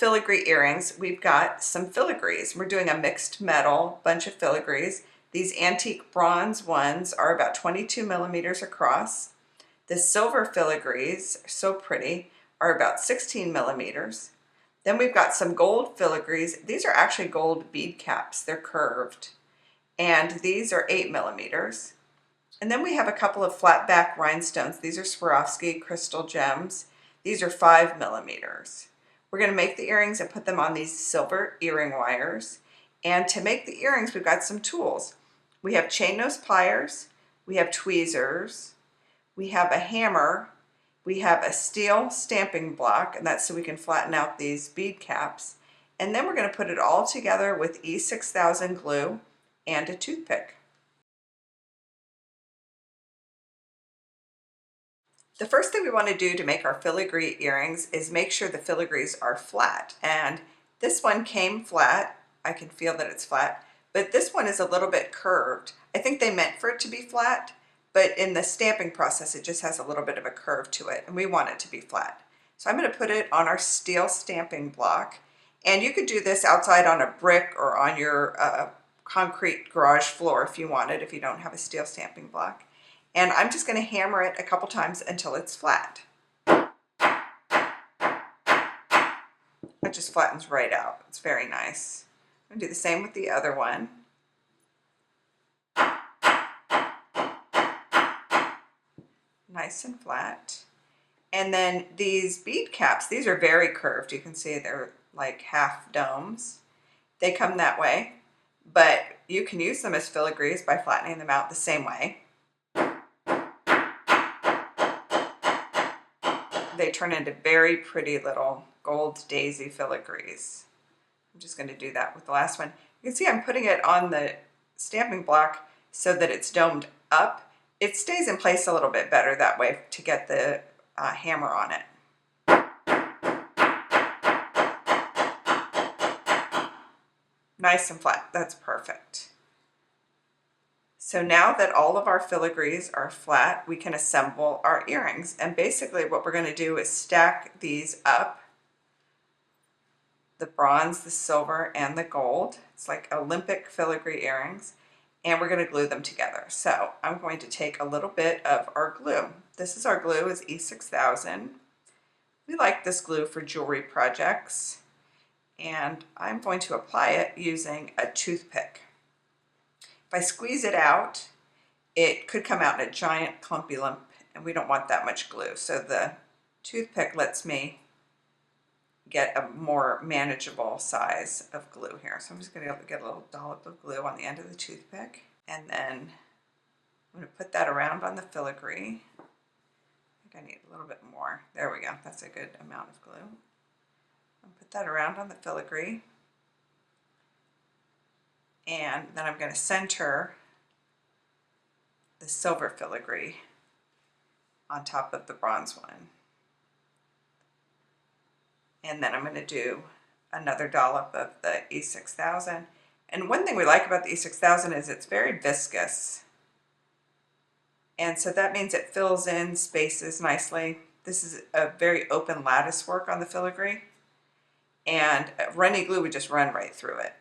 filigree earrings, we've got some filigrees. We're doing a mixed metal bunch of filigrees. These antique bronze ones are about 22 millimeters across. The silver filigrees, so pretty, are about 16 millimeters. Then we've got some gold filigrees. These are actually gold bead caps. They're curved. And these are 8 millimeters. And then we have a couple of flatback rhinestones. These are Swarovski crystal gems. These are 5 millimeters. We're going to make the earrings and put them on these silver earring wires. And to make the earrings, we've got some tools. We have chain nose pliers, we have tweezers, we have a hammer, we have a steel stamping block, and that's so we can flatten out these bead caps. And then we're going to put it all together with E6000 glue and a toothpick. The first thing we want to do to make our filigree earrings is make sure the filigrees are flat. And this one came flat. I can feel that it's flat, but this one is a little bit curved. I think they meant for it to be flat, but in the stamping process, it just has a little bit of a curve to it, and we want it to be flat. So I'm going to put it on our steel stamping block. And you could do this outside on a brick or on your concrete garage floor if you wanted, if you don't have a steel stamping block. And I'm just going to hammer it a couple times until it's flat. It just flattens right out. It's very nice. I'm going to do the same with the other one. Nice and flat. And then these bead caps, these are very curved. You can see they're like half domes. They come that way, but you can use them as filigrees by flattening them out the same way. They turn into very pretty little gold daisy filigrees. I'm just going to do that with the last one. You can see I'm putting it on the stamping block so that it's domed up. It stays in place a little bit better that way to get the hammer on it. Nice and flat, that's perfect. So now that all of our filigrees are flat, we can assemble our earrings. And basically what we're going to do is stack these up, the bronze, the silver, and the gold. It's like Olympic filigree earrings. And we're going to glue them together. So I'm going to take a little bit of our glue. This is our glue, is E6000. We like this glue for jewelry projects. And I'm going to apply it using a toothpick. If I squeeze it out, it could come out in a giant clumpy lump, and we don't want that much glue. So the toothpick lets me get a more manageable size of glue here. So I'm just going to get a little dollop of glue on the end of the toothpick, and then I'm going to put that around on the filigree. I think I need a little bit more. There we go. That's a good amount of glue. I'll put that around on the filigree. And then I'm going to center the silver filigree on top of the bronze one. And then I'm going to do another dollop of the E6000. And one thing we like about the E6000 is it's very viscous. And so that means it fills in spaces nicely. This is a very open lattice work on the filigree. And runny glue would just run right through it.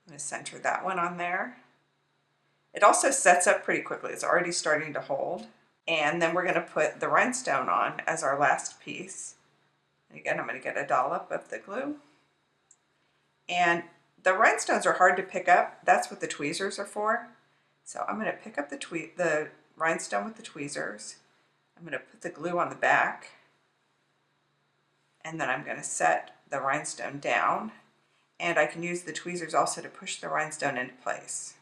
I'm going to center that one on there. It also sets up pretty quickly. It's already starting to hold. And then we're going to put the rhinestone on as our last piece. And again, I'm going to get a dollop of the glue. And the rhinestones are hard to pick up. That's what the tweezers are for. So I'm going to pick up the rhinestone with the tweezers. I'm going to put the glue on the back. And then I'm going to set the rhinestone down. And I can use the tweezers also to push the rhinestone into place.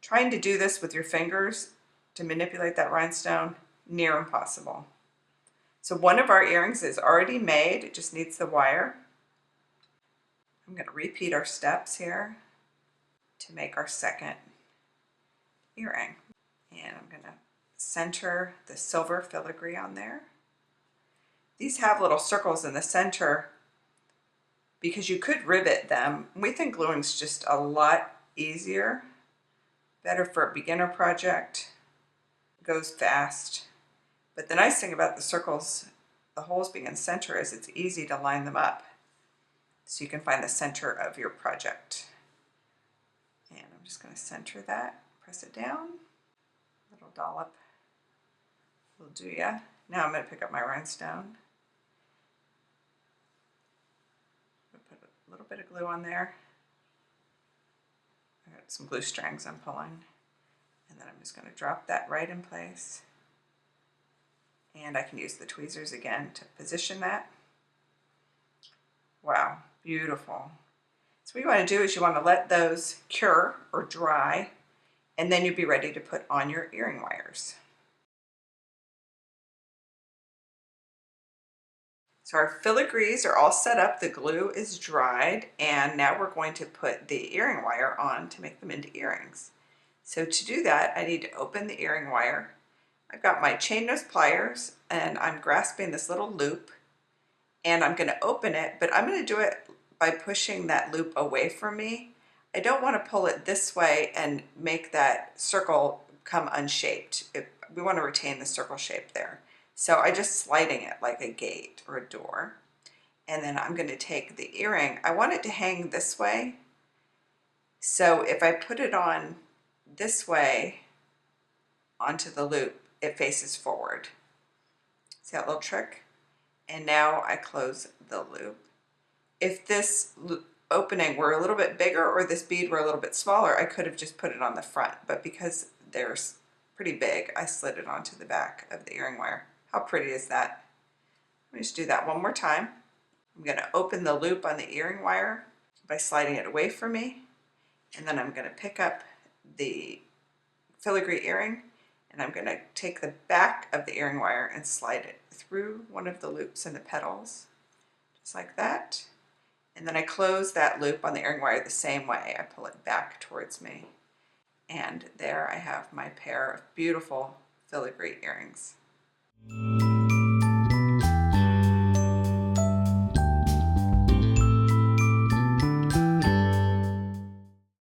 Trying to do this with your fingers to manipulate that rhinestone, near impossible. So one of our earrings is already made, it just needs the wire. I'm going to repeat our steps here to make our second earring. And I'm going to center the silver filigree on there. These have little circles in the center because you could rivet them. We think gluing's just a lot easier, better for a beginner project, it goes fast. But the nice thing about the circles the holes being in center is it's easy to line them up so you can find the center of your project. And I'm just going to center that, press it down, little dollop will do ya. Now I'm going to pick up my rhinestone. Put a little bit of glue on there. I got some glue strands I'm pulling. And then I'm just going to drop that right in place. And I can use the tweezers again to position that. Wow, beautiful. So what you want to do is you want to let those cure or dry, and then you'll be ready to put on your earring wires. So our filigrees are all set up, the glue is dried, and now we're going to put the earring wire on to make them into earrings. So to do that, I need to open the earring wire. I've got my chain nose pliers, and I'm grasping this little loop, and I'm going to open it, but I'm going to do it by pushing that loop away from me. I don't want to pull it this way and make that circle come unshaped. We want to retain the circle shape there. So I'm just sliding it like a gate or a door. And then I'm going to take the earring. I want it to hang this way. So if I put it on this way onto the loop, it faces forward. See that little trick? And now I close the loop. If this opening were a little bit bigger or this bead were a little bit smaller, I could have just put it on the front, but because they're pretty big, I slid it onto the back of the earring wire. How pretty is that? Let me just do that one more time. I'm going to open the loop on the earring wire by sliding it away from me, and then I'm going to pick up the filigree earring, and I'm going to take the back of the earring wire and slide it through one of the loops in the petals, just like that. And then I close that loop on the earring wire the same way. I pull it back towards me. And there I have my pair of beautiful filigree earrings.